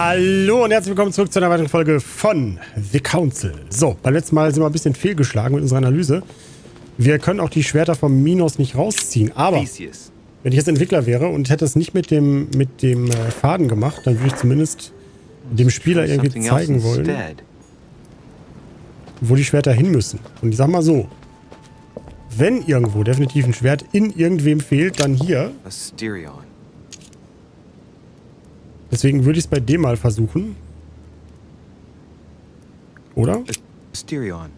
Hallo und herzlich willkommen zurück zu einer weiteren Folge von The Council. So, beim letzten Mal sind wir ein bisschen fehlgeschlagen mit unserer Analyse. Wir können auch die Schwerter vom Minos nicht rausziehen, aber wenn ich jetzt Entwickler wäre und hätte es nicht mit dem Faden gemacht, dann würde ich zumindest dem Spieler irgendwie zeigen wollen, wo die Schwerter hin müssen. Und ich sag mal so, wenn irgendwo definitiv ein Schwert in irgendwem fehlt, dann hier. Deswegen würde ich es bei dem mal versuchen. Oder? Asterion,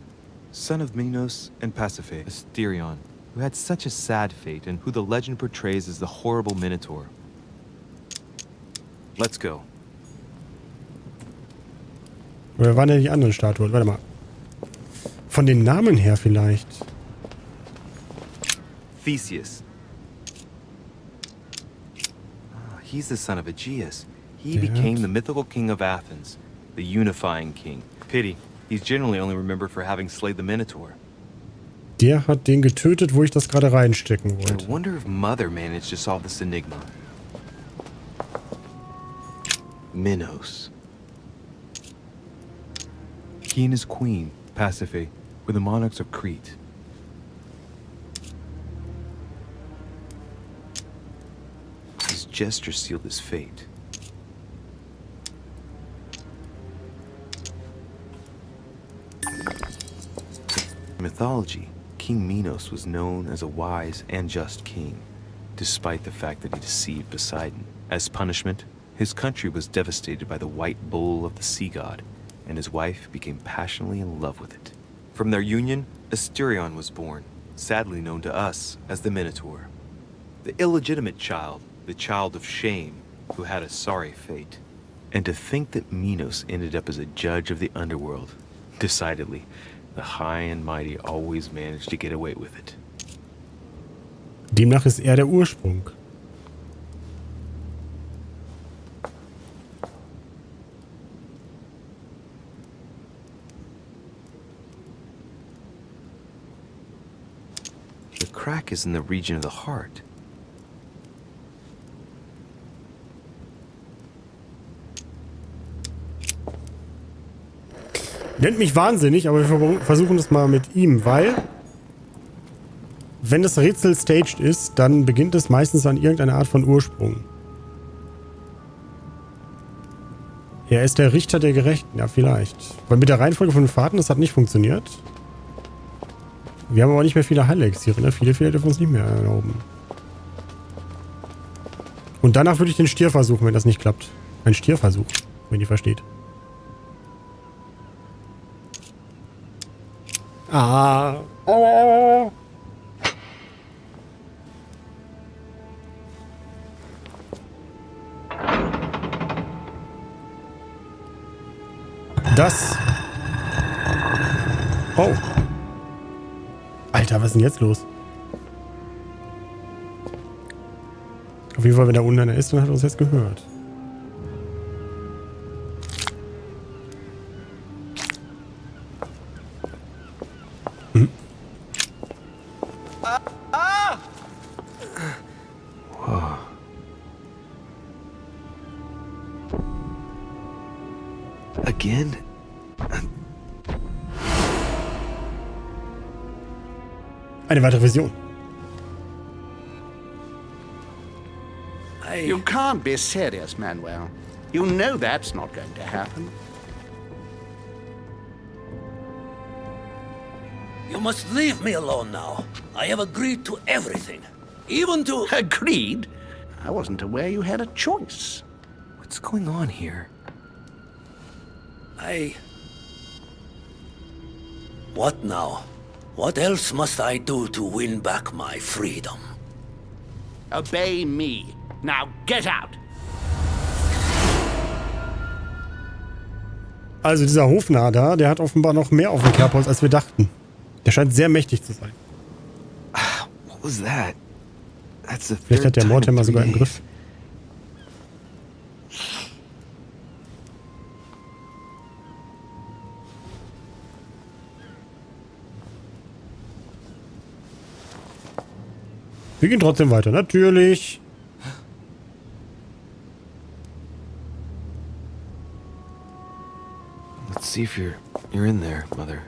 son of Minos and Pasiphae. Asterion, who had such a sad fate and who the legend portrays as the horrible Minotaur. Let's go. Oder waren ja die anderen Statuen? Warte mal. Von den Namen her vielleicht. Theseus. He's the son of Aegeus. He became the mythical king of Athens, the unifying king. Pity, he's generally only remembered for having slayed the Minotaur. Der hat den getötet, wo ich das gerade reinstecken wollte. I wonder if Mother managed to solve this enigma. Minos. He and his queen, Pasiphae, were the monarchs of Crete. His gesture sealed his fate. In mythology, King Minos was known as a wise and just king, despite the fact that he deceived Poseidon. As punishment, his country was devastated by the white bull of the sea god, and his wife became passionately in love with it. From their union, Asterion was born, sadly known to us as the Minotaur. The illegitimate child, the child of shame, who had a sorry fate. And to think that Minos ended up as a judge of the underworld. Decidedly, the high and mighty always managed to get away with it. Demnach ist er der Ursprung. The crack is in the region of the heart. Nennt mich wahnsinnig, aber wir versuchen das mal mit ihm, weil wenn das Rätsel staged ist, dann beginnt es meistens an irgendeiner Art von Ursprung. Er ist der Richter der Gerechten, ja vielleicht. Weil mit der Reihenfolge von den Fahrten, das hat nicht funktioniert. Wir haben aber nicht mehr viele Heilelixiere, ne? Viele dürfen uns nicht mehr erlauben. Und danach würde ich den Stier versuchen, wenn das nicht klappt. Ein Stierversuch, wenn ihr versteht. Ah. Das. Oh. Alter, was ist denn jetzt los? Auf jeden Fall, wenn da unten einer ist, dann hat er uns jetzt gehört. Again? Eine weitere Vision. You can't be serious, Manuel. You know that's not going to happen. You must leave me alone now. I have agreed to everything. Even to... Agreed? I wasn't aware you had a choice. What's going on here? What now? What else must I do to win back my freedom? Obey me. Now get out. Also dieser Hofnarr da, der hat offenbar noch mehr auf dem Kerbholz, als wir dachten. Der scheint sehr mächtig zu sein. What was that? That's the Vielleicht hat third der Mortimer time in sogar 3 im Griff. Wir gehen trotzdem weiter, natürlich. see if you're in there, Mother.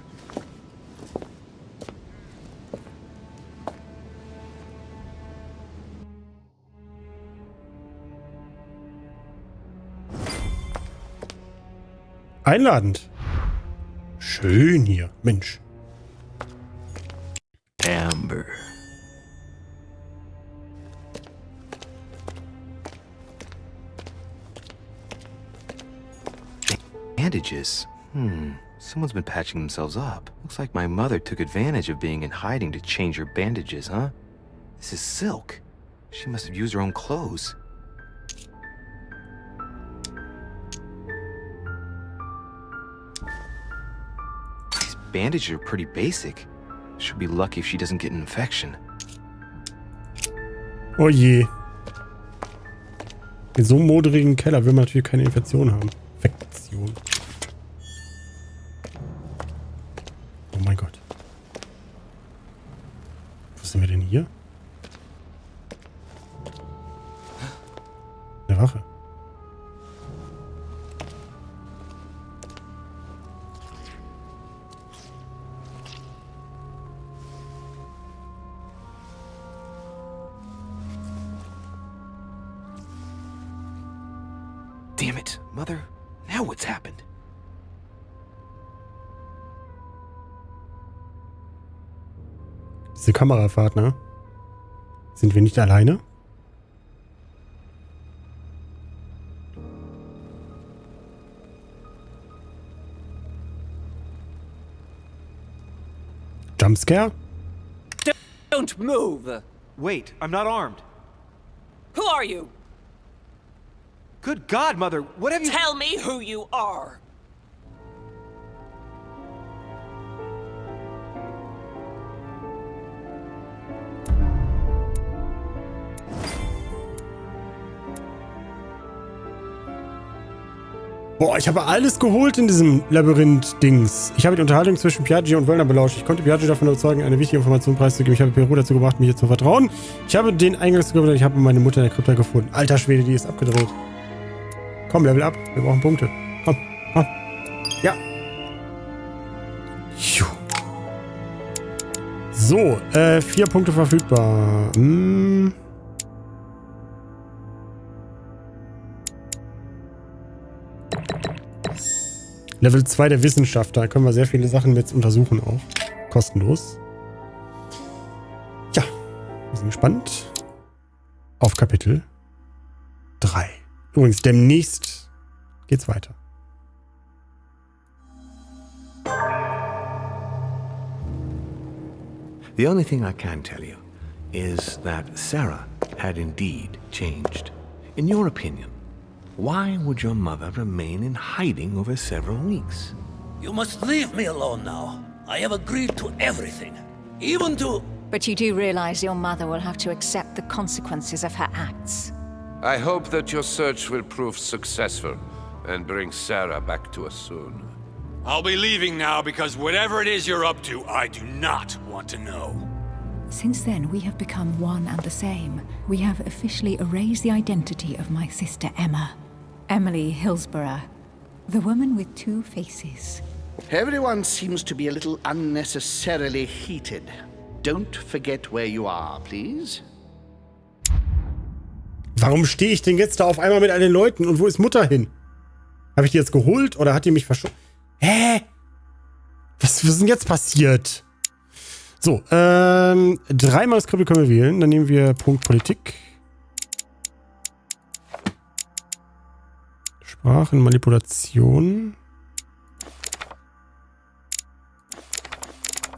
Einladend. Schön hier, Mensch. Amber. Bandages. Someone's been patching themselves up. Looks like my mother took advantage of being in hiding to change her bandages, huh? This is silk. She must have used her own clothes. These bandages are pretty basic. She'll be lucky if she doesn't get an infection. Oh je. In so einem moderigen Keller will man natürlich keine Infektion haben. Infektion. Oh mein Gott. Wo sind wir denn hier? Eine Wache. Damn it, Mother. Now what's happened? Diese Kamerafahrt, ne? Sind wir nicht alleine? Jumpscare? Don't move! Wait, I'm not armed. Who are you? Good God, Mother, what have you... Tell me who you are! Boah, ich habe alles geholt in diesem Labyrinth-Dings. Ich habe die Unterhaltung zwischen Piaggi und Wöllner belauscht. Ich konnte Piaggi davon überzeugen, eine wichtige Information preiszugeben. Ich habe Peru dazu gebracht, mir hier zu vertrauen. Ich habe den Eingangsgriff und ich habe meine Mutter in der Krypta gefunden. Alter Schwede, die ist abgedreht. Komm, Level up. Wir brauchen Punkte. Komm, komm. Ja. So, 4 Punkte verfügbar. Level 2 der Wissenschaft. Da können wir sehr viele Sachen jetzt untersuchen auch. Kostenlos. Ja, wir sind gespannt. Auf Kapitel 3. Übrigens, demnächst geht's weiter. The only thing I can tell you is that Sarah had indeed changed. In your opinion, why would your mother remain in hiding over several weeks? You must leave me alone now. I have agreed to everything. Even to... But you do realize your mother will have to accept the consequences of her acts. I hope that your search will prove successful and bring Sarah back to us soon. I'll be leaving now because whatever it is you're up to, I do not want to know. Since then, we have become one and the same. We have officially erased the identity of my sister Emma. Emily Hillsborough. The woman with 2 faces. Everyone seems to be a little unnecessarily heated. Don't forget where you are, please. Warum stehe ich denn jetzt da auf einmal mit all den Leuten? Und wo ist Mutter hin? Habe ich die jetzt geholt oder hat die mich verschwunden? Hä? Was ist denn jetzt passiert? So, 3 Manuskripte können wir wählen. Dann nehmen wir Punkt Politik. Sprachenmanipulation.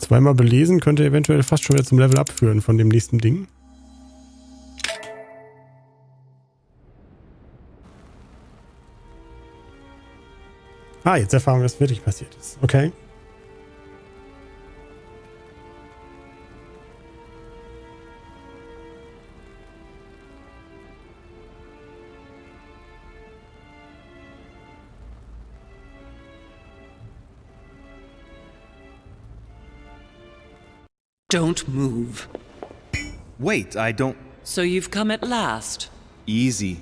2-mal belesen könnte eventuell fast schon wieder zum Level Up führen von dem nächsten Ding. Ah, jetzt erfahren wir, was wirklich passiert ist. Okay. Don't move. Wait, I don't... So you've come at last. Easy.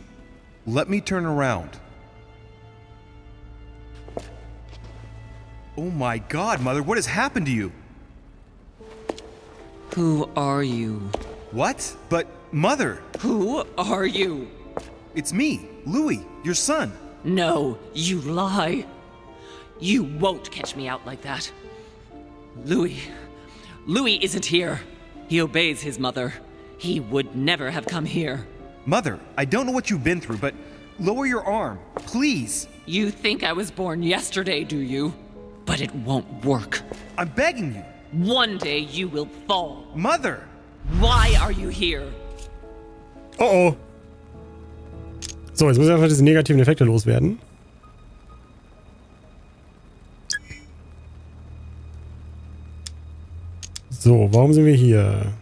Let me turn around. Oh my God, Mother, what has happened to you? Who are you? What? But, Mother! Who are you? It's me, Louis, your son. No, you lie. You won't catch me out like that. Louis isn't here. He obeys his mother. He would never have come here. Mother, I don't know what you've been through, but lower your arm, please. You think I was born yesterday, do you? But it won't work. I'm begging you. One day you will fall. Mother! Why are you here? Oh oh. So, jetzt müssen wir einfach diese negativen Effekte loswerden. So, warum sind wir hier?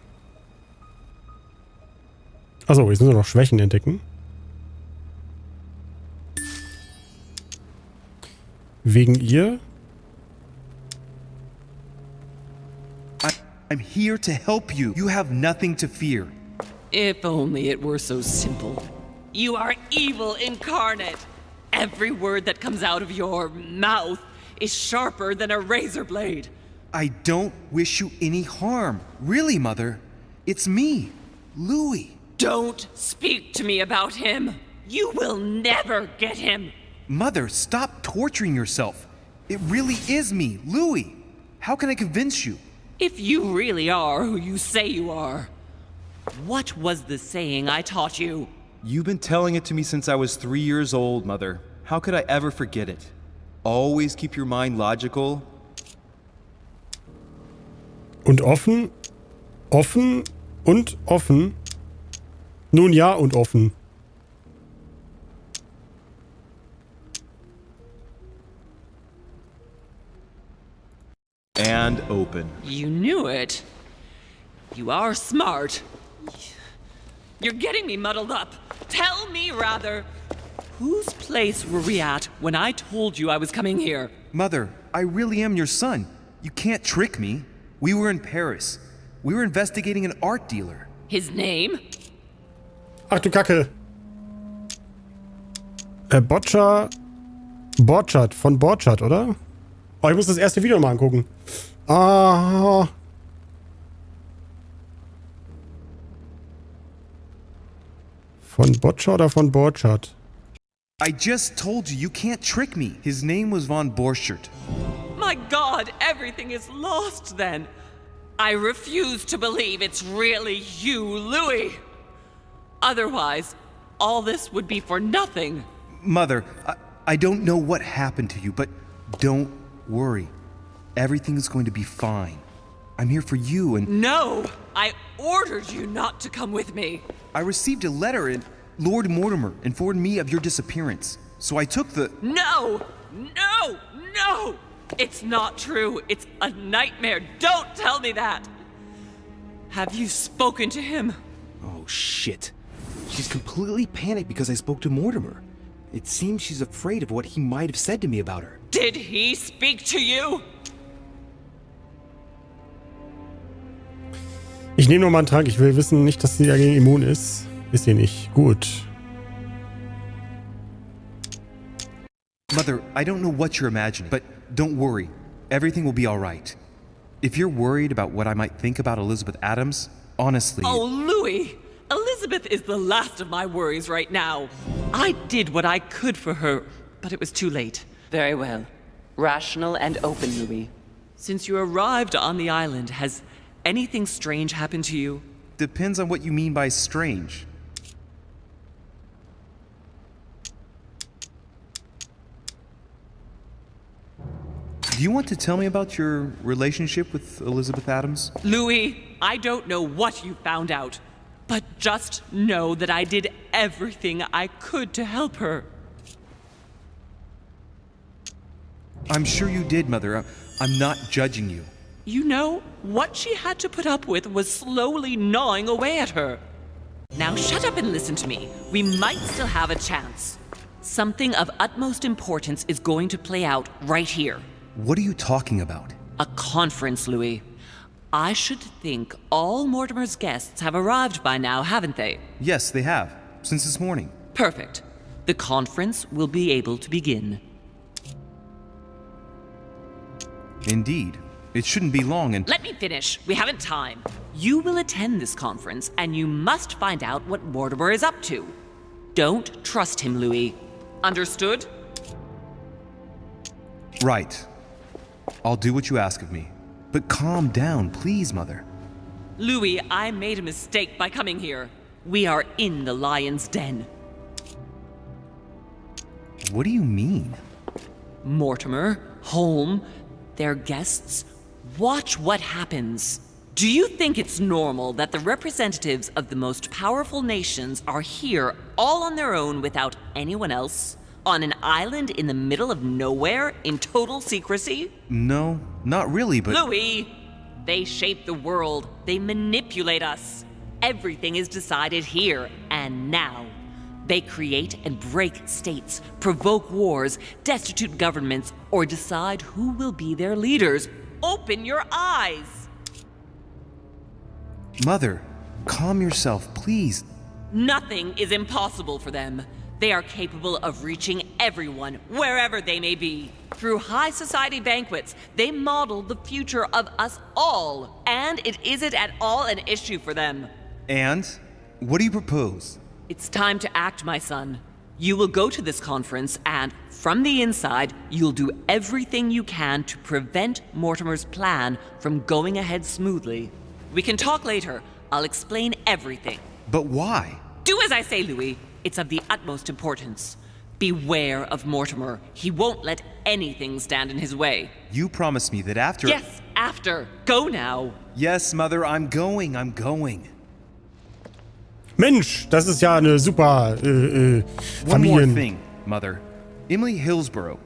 Achso, jetzt müssen wir noch Schwächen entdecken. Wegen ihr? I'm here to help you. You have nothing to fear. If only it were so simple. You are evil incarnate. Every word that comes out of your mouth is sharper than a razor blade. I don't wish you any harm. Really, Mother. It's me, Louis. Don't speak to me about him. You will never get him. Mother, stop torturing yourself. It really is me, Louis. How can I convince you? If you really are who you say you are, what was the saying I taught you? You've been telling it to me since I was 3 years old, Mother. How could I ever forget it? Always keep your mind logical. Und offen? Offen und offen? Nun ja und offen. And open. You knew it. You are smart. You're getting me muddled up. Tell me, rather, whose place were we at when I told you I was coming here? Mother, I really am your son. You can't trick me. We were in Paris. We were investigating an art dealer. His name? Ach du Kacke. Borchardt von Borchardt, oder? Oh, ich muss das erste Video mal angucken. Ah. Von Boccia oder von Borchardt? I just told you, you can't trick me. His name was von Borchardt. My God, everything is lost then. I refuse to believe it's really you, Louis. Otherwise, all this would be for nothing. Mother, I don't know what happened to you, but don't worry. Everything is going to be fine. I'm here for you and... No! I ordered you not to come with me. I received a letter and Lord Mortimer informed me of your disappearance. So I took the... No! No! No! It's not true. It's a nightmare. Don't tell me that. Have you spoken to him? Oh, shit. She's completely panicked because I spoke to Mortimer. It seems she's afraid of what he might have said to me about her. Did he speak to you? Ich nehme nochmal einen Trank. Ich will wissen nicht, dass sie dagegen immun ist. Ist sie nicht. Gut. Mother, I don't know what you're imagining, but don't worry. Everything will be all right. If you're worried about what I might think about Elizabeth Adams, honestly... Oh, Louis! Elizabeth is the last of my worries right now. I did what I could for her, but it was too late. Very well. Rational and open, Louis. Since you arrived on the island, has anything strange happened to you? Depends on what you mean by strange. Do you want to tell me about your relationship with Elizabeth Adams? Louis, I don't know what you found out, but just know that I did everything I could to help her. I'm sure you did, Mother. I'm not judging you. You know, what she had to put up with was slowly gnawing away at her. Now shut up and listen to me. We might still have a chance. Something of utmost importance is going to play out right here. What are you talking about? A conference, Louis. I should think all Mortimer's guests have arrived by now, haven't they? Yes, they have. Since this morning. Perfect. The conference will be able to begin. Indeed. It shouldn't be long and... Let me finish. We haven't time. You will attend this conference, and you must find out what Mortimer is up to. Don't trust him, Louis. Understood? Right. I'll do what you ask of me. But calm down, please, Mother. Louis, I made a mistake by coming here. We are in the lion's den. What do you mean? Mortimer, Holm, their guests. Watch what happens. Do you think it's normal that the representatives of the most powerful nations are here all on their own without anyone else? On an island in the middle of nowhere in total secrecy? No, not really, but... Louis! They shape the world. They manipulate us. Everything is decided here and now. They create and break states, provoke wars, destitute governments, or decide who will be their leaders. Open your eyes! Mother, calm yourself, please. Nothing is impossible for them. They are capable of reaching everyone, wherever they may be. Through high society banquets, they model the future of us all, and it isn't at all an issue for them. And? What do you propose? It's time to act, my son. You will go to this conference, and from the inside, you'll do everything you can to prevent Mortimer's plan from going ahead smoothly. We can talk later. I'll explain everything. But why? Do as I say, Louis. It's of the utmost importance. Beware of Mortimer. He won't let anything stand in his way. You promised me that after... Yes, after. Go now. Yes, Mother, I'm going. Mensch, das ist ja eine super One more thing, Mother. Emily Hillsborough,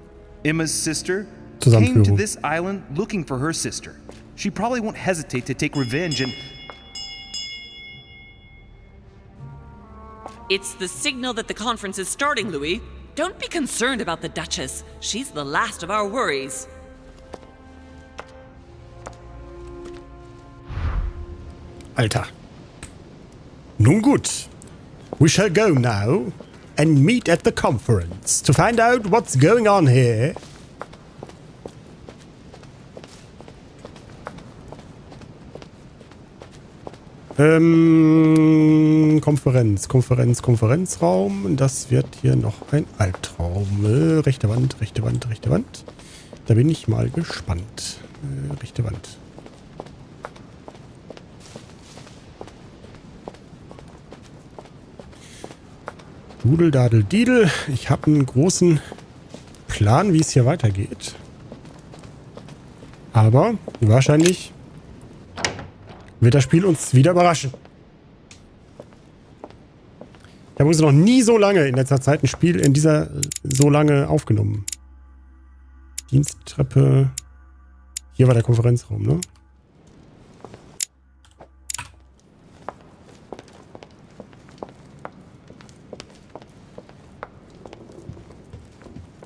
Emma's sister, came to this island looking for her sister. She probably won't hesitate to take revenge and... It's the signal that the conference is starting, Louis. Don't be concerned about the Duchess. She's the last of our worries. Alter. Nun gut. We shall go now and meet at the conference to find out what's going on here. Konferenzraum. Das wird hier noch ein Albtraum. Rechte Wand. Da bin ich mal gespannt. Rechte Wand. Dudel, Dadel, Didel. Ich habe einen großen Plan, wie es hier weitergeht. Aber wahrscheinlich wird das Spiel uns wieder überraschen. Ich habe uns noch nie so lange in letzter Zeit ein Spiel in dieser so lange aufgenommen. Diensttreppe. Hier war der Konferenzraum, ne?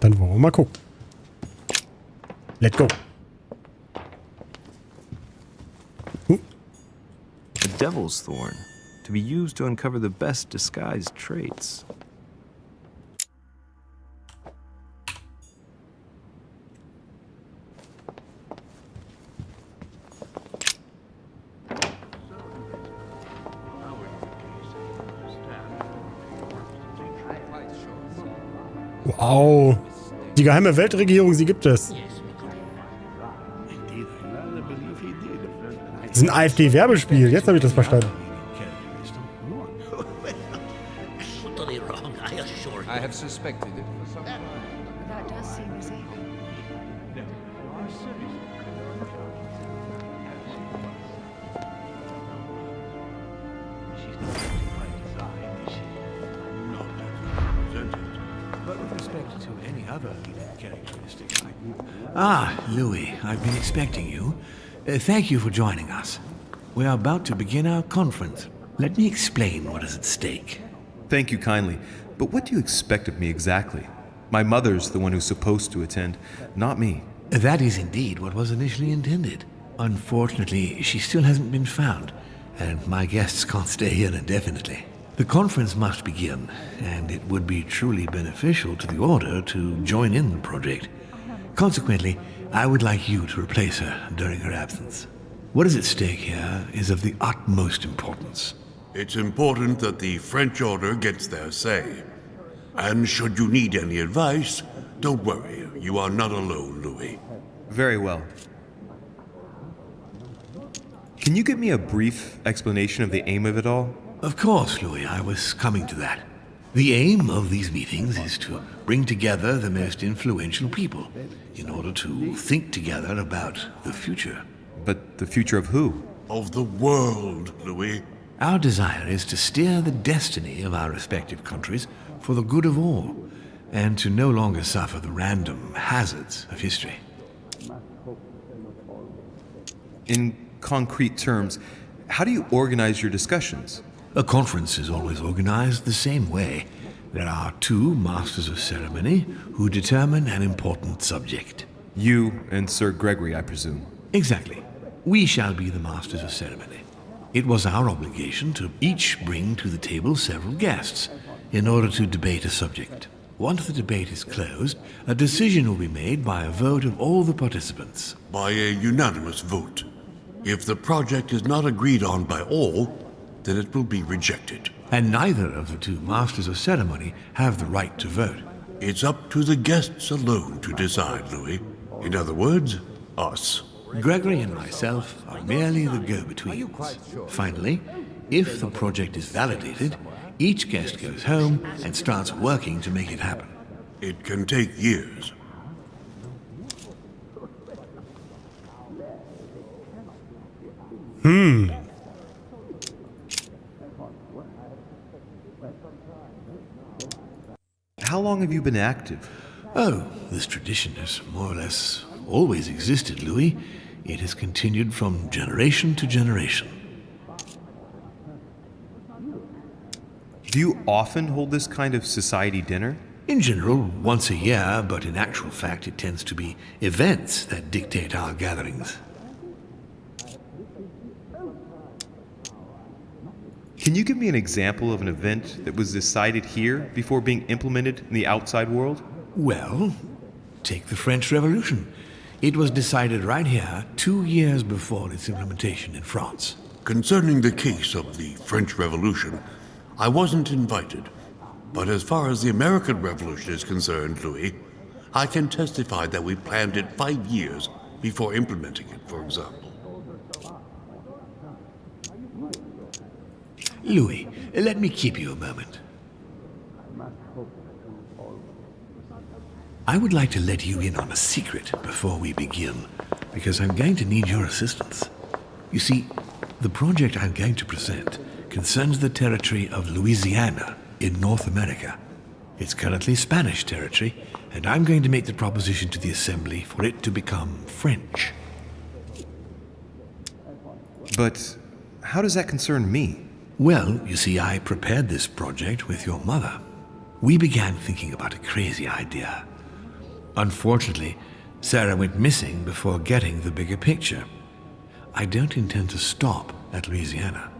Dann wollen wir mal gucken. Let's go. A devil's thorn, to be used to uncover the best disguised traits. Wow. Die geheime Weltregierung, sie gibt es. Das ist ein AfD-Werbespiel. Jetzt habe ich das verstanden. I have suspected it for some time. That does seem easy. Ah, Louis, I've been expecting you. Thank you for joining us. We are about to begin our conference. Let me explain what is at stake. Thank you kindly, but what do you expect of me exactly? My mother's the one who's supposed to attend, not me. That is indeed what was initially intended. Unfortunately, she still hasn't been found, and my guests can't stay here indefinitely. The conference must begin, and it would be truly beneficial to the Order to join in the project. Consequently, I would like you to replace her during her absence. What is at stake here is of the utmost importance. It's important that the French order gets their say. And should you need any advice, don't worry. You are not alone, Louis. Very well. Can you give me a brief explanation of the aim of it all? Of course, Louis, I was coming to that. The aim of these meetings is to bring together the most influential people in order to think together about the future. But the future of who? Of the world, Louis. Our desire is to steer the destiny of our respective countries for the good of all, and to no longer suffer the random hazards of history. In concrete terms, how do you organize your discussions? A conference is always organized the same way. There are two masters of ceremony who determine an important subject. You and Sir Gregory, I presume. Exactly. We shall be the masters of ceremony. It was our obligation to each bring to the table several guests in order to debate a subject. Once the debate is closed, a decision will be made by a vote of all the participants. By a unanimous vote. If the project is not agreed on by all, then it will be rejected. And neither of the two masters of ceremony have the right to vote. It's up to the guests alone to decide, Louis. In other words, us. Gregory and myself are merely the go-betweens. Finally, if the project is validated, each guest goes home and starts working to make it happen. It can take years. How long have you been active? Oh, this tradition has more or less always existed, Louis. It has continued from generation to generation. Do you often hold this kind of society dinner? In general, once a year, but in actual fact it tends to be events that dictate our gatherings. Can you give me an example of an event that was decided here before being implemented in the outside world? Well, take the French Revolution. It was decided right here 2 years before its implementation in France. Concerning the case of the French Revolution, I wasn't invited. But as far as the American Revolution is concerned, Louis, I can testify that we planned it 5 years before implementing it, for example. Louis, let me keep you a moment. I would like to let you in on a secret before we begin, because I'm going to need your assistance. You see, the project I'm going to present concerns the territory of Louisiana in North America. It's currently Spanish territory, and I'm going to make the proposition to the Assembly for it to become French. But how does that concern me? Well, you see, I prepared this project with your mother. We began thinking about a crazy idea. Unfortunately, Sarah went missing before getting the bigger picture. I don't intend to stop at Louisiana.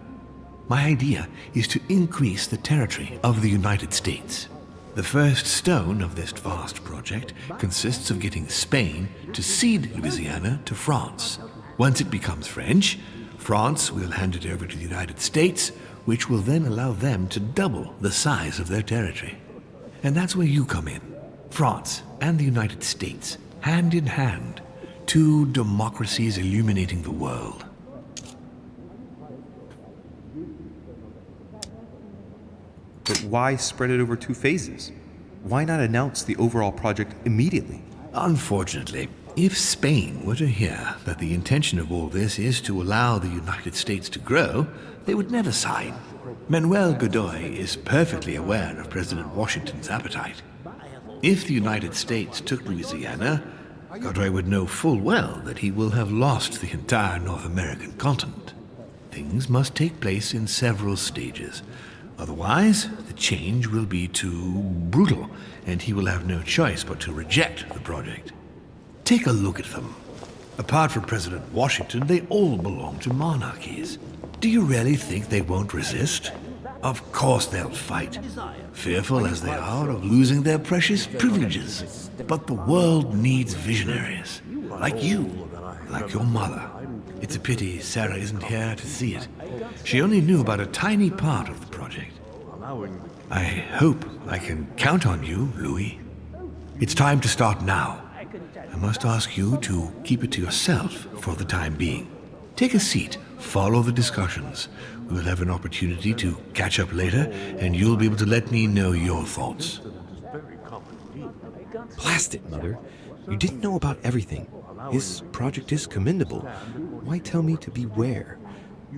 My idea is to increase the territory of the United States. The first stone of this vast project consists of getting Spain to cede Louisiana to France. Once it becomes French, France will hand it over to the United States, which will then allow them to double the size of their territory. And that's where you come in. France and the United States, hand in hand, two democracies illuminating the world. But why spread it over 2 phases? Why not announce the overall project immediately? Unfortunately, if Spain were to hear that the intention of all this is to allow the United States to grow, they would never sign. Manuel Godoy is perfectly aware of President Washington's appetite. If the United States took Louisiana, Godoy would know full well that he will have lost the entire North American continent. Things must take place in several stages. Otherwise, the change will be too brutal, and he will have no choice but to reject the project. Take a look at them. Apart from President Washington, they all belong to monarchies. Do you really think they won't resist? Of course they'll fight, fearful as they are of losing their precious privileges. But the world needs visionaries. like you, like your mother. It's a pity Sarah isn't here to see it. She only knew about a tiny part of the project. I hope I can count on you, Louis. It's time to start now. I must ask you to keep it to yourself for the time being. Take a seat, follow the discussions. We'll have an opportunity to catch up later, and you'll be able to let me know your thoughts. Blast it, Mother. You didn't know about everything. His project is commendable. Why tell me to beware?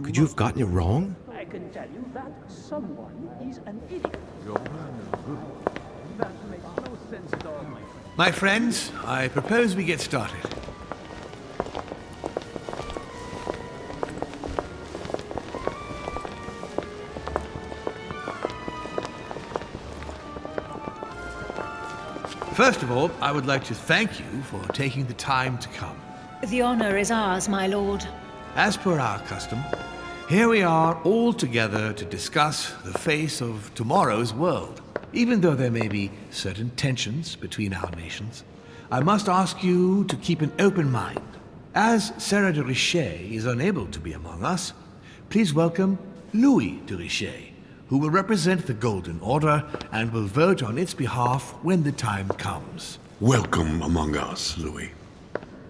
Could you have gotten it wrong? I can tell you that someone is an idiot. That makes no sense at all, my friends, I propose we get started. First of all, I would like to thank you for taking the time to come. The honor is ours, my lord. As per our custom, here we are all together to discuss the face of tomorrow's world. Even though there may be certain tensions between our nations, I must ask you to keep an open mind. As Sarah de Richet is unable to be among us, please welcome Louis de Richet, who will represent the Golden Order and will vote on its behalf when the time comes. Welcome among us, Louis.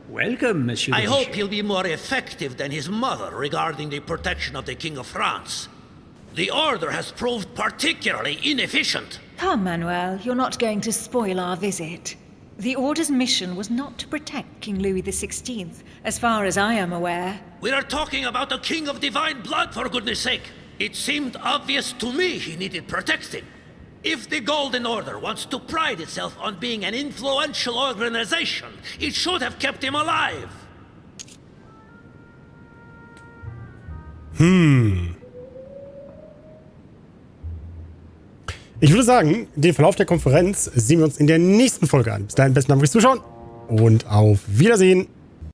Welcome, Monsieur. I hope he'll be more effective than his mother regarding the protection of the King of France. The Order has proved particularly inefficient. Come, Manuel, you're not going to spoil our visit. The Order's mission was not to protect King Louis XVI, as far as I am aware. We are talking about a king of divine blood, for goodness sake. It seemed obvious to me he needed protecting. If the Golden Order wants to pride itself on being an influential organization, it should have kept him alive. Ich würde sagen, den Verlauf der Konferenz sehen wir uns in der nächsten Folge an. Bis dahin, besten Dank fürs Zuschauen und auf Wiedersehen.